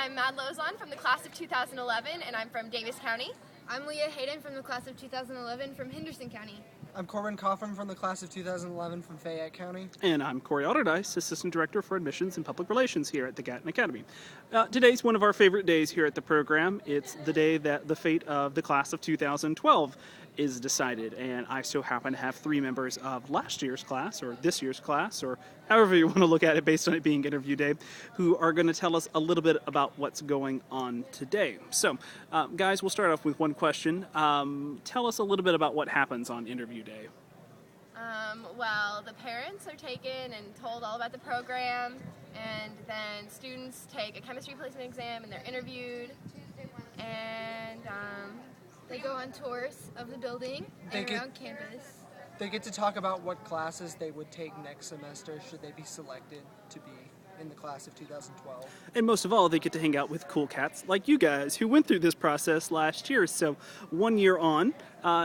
I'm Mad Lozon from the class of 2011, and I'm from Davis County. I'm Leah Hayden from the class of 2011 from Henderson County. I'm Corban from the class of 2011 from Fayette County. And I'm Corey Alderdice, Assistant Director for Admissions and Public Relations here at the Gatton Academy. Today's one of our favorite days here at the program. It's the day that the fate of the class of 2012 is decided, and I so happen to have three members of last year's class, or this year's class, or however you want to look at it based on it being interview day, who are going to tell us a little bit about what's going on today. So, guys, we'll start off with one question. Tell us a little bit about what happens on interview day. Well, the parents are taken and told all about the program, and then students take a chemistry placement exam and they're interviewed, and they go on tours of the building and around campus. They get to talk about what classes they would take next semester should they be selected to be in the class of 2012. And most of all, they get to hang out with cool cats like you guys who went through this process last year. So 1 year on,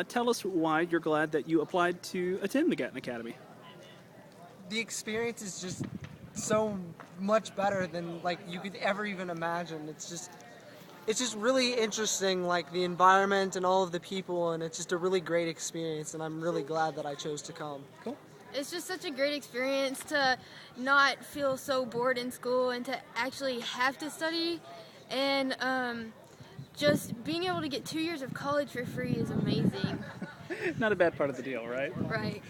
tell us why you're glad that you applied to attend the Gatton Academy. The experience is just so much better than you could ever even imagine. It's just really interesting, the environment and all of the people, and it's just a really great experience, and I'm really glad that I chose to come. Cool. It's just such a great experience to not feel so bored in school and to actually have to study, and just being able to get 2 years of college for free is amazing. Not a bad part of the deal, right? Right.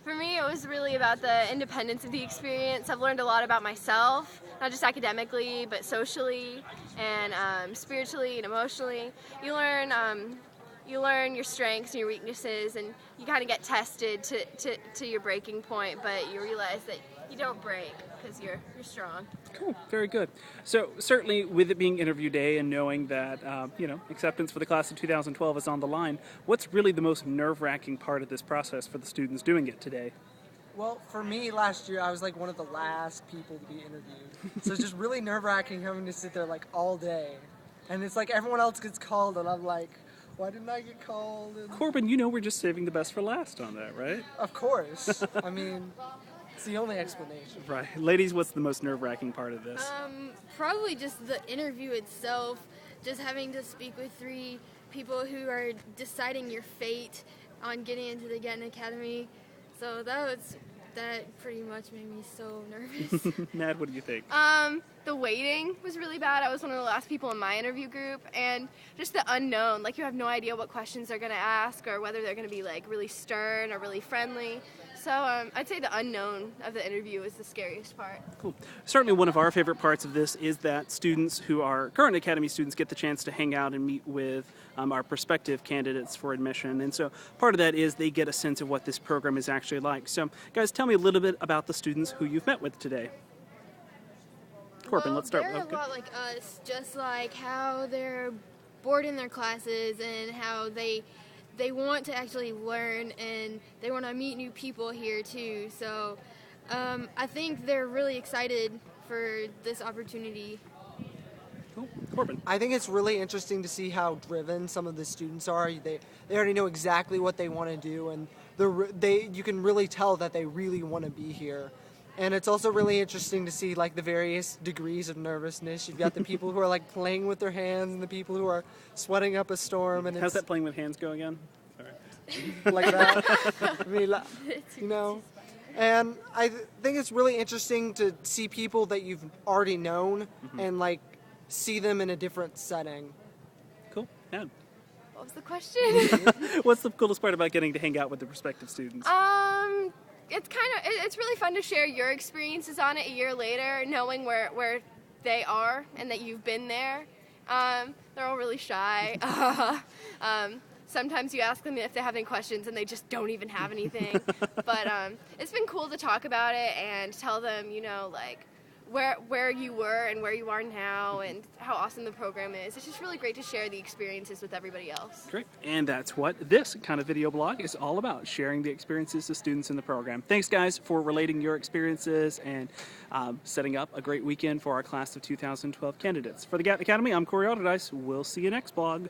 For me, it was really about the independence of the experience. I've learned a lot about myself, not just academically, but socially and spiritually and emotionally. You learn your strengths and your weaknesses, and you kind of get tested to your breaking point, but you realize that you don't break because you're strong. Cool, very good. So certainly with it being interview day and knowing that, acceptance for the class of 2012 is on the line, what's really the most nerve-wracking part of this process for the students doing it today? Well, for me last year, I was one of the last people to be interviewed. So it's just really nerve-wracking having to sit there all day. And it's everyone else gets called, and I'm like, why didn't I get called? And Corban, we're just saving the best for last on that, right? of course. I mean, it's the only explanation. Right. Ladies, what's the most nerve-wracking part of this? Probably just the interview itself, just having to speak with three people who are deciding your fate on getting into the Gatton Academy. So that pretty much made me so nervous. Mad, what do you think? The waiting was really bad. I was one of the last people in my interview group, and just the unknown. You have no idea what questions they're going to ask or whether they're going to be really stern or really friendly. So I'd say the unknown of the interview is the scariest part. Cool. Certainly one of our favorite parts of this is that students who are current Academy students get the chance to hang out and meet with our prospective candidates for admission. And so part of that is they get a sense of what this program is actually like. So guys, tell me a little bit about the students who you've met with today. Corban, let's start. They're a lot like us, just how they're bored in their classes and how they want to actually learn and they want to meet new people here too. So I think they're really excited for this opportunity. Cool. Corban. I think it's really interesting to see how driven some of the students are. They already know exactly what they want to do, and you can really tell that they really want to be here. And it's also really interesting to see the various degrees of nervousness. You've got the people who are playing with their hands and the people who are sweating up a storm. And how's that playing with hands go again? Sorry. Like that. I mean, And I think it's really interesting to see people that you've already known and see them in a different setting. Cool. Yeah. What was the question? What's the coolest part about getting to hang out with the prospective students? It's really fun to share your experiences on it a year later, knowing where they are and that you've been there. They're all really shy. Sometimes you ask them if they have any questions and they just don't even have anything. But it's been cool to talk about it and tell them, where you were and where you are now and how awesome the program is. It's just really great to share the experiences with everybody else. Great. And that's what this kind of video blog is all about, sharing the experiences of students in the program. Thanks, guys, for relating your experiences and setting up a great weekend for our class of 2012 candidates. For the Gatton Academy, I'm Corey Alderdice. We'll see you next blog.